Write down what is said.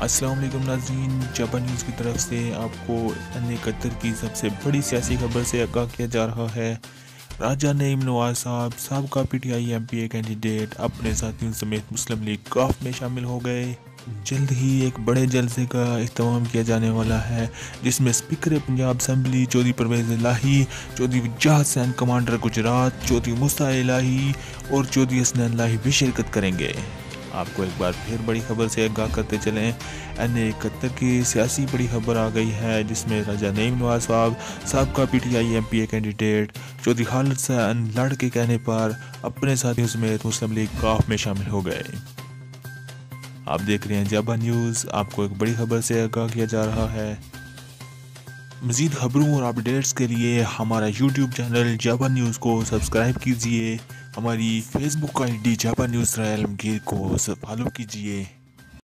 अस्सलाम वालेकुम नाज़रीन, जापा न्यूज़ की तरफ से आपको अन्य कतर की सबसे बड़ी सियासी खबर से आगाह किया जा रहा है। राजा नईम नवाज साहब साबका पीटीआई एमपीए कैंडिडेट अपने साथियों समेत मुस्लिम लीग काफ में शामिल हो गए। जल्द ही एक बड़े जलसे का इख्तिताम किया जाने वाला है, जिसमें स्पीकर पंजाब असम्बली चौधरी परवेज़ इलाही, चौधरी वजाहत हुसैन कमांडर गुजरात, चौधरी मुस्ता इलाही और चौधरी हसनैन इलाही भी शिरकत करेंगे। आपको एक बार फिर बड़ी खबर से आगाह करते चलें। कतर की सियासी बड़ी खबर आ गई है, जिसमें राजा नईम नवाज साहब साबका PTI MPA candidate Chaudhry Khalid Hussain लड़ के कहने पर अपने साथियों समेत मुस्लिम लीग काफ में शामिल हो गए। आप देख रहे हैं जाबा न्यूज़। आपको एक बड़ी खबर से आगाह किया जा रहा है। मज़ीद खबरों और अपडेट्स के लिए हमारा यूट्यूब चैनल जाबा न्यूज़ को सब्सक्राइब कीजिए। हमारी फेसबुक आईडी जाबा न्यूज़ राय आलमगीर को फॉलो कीजिए।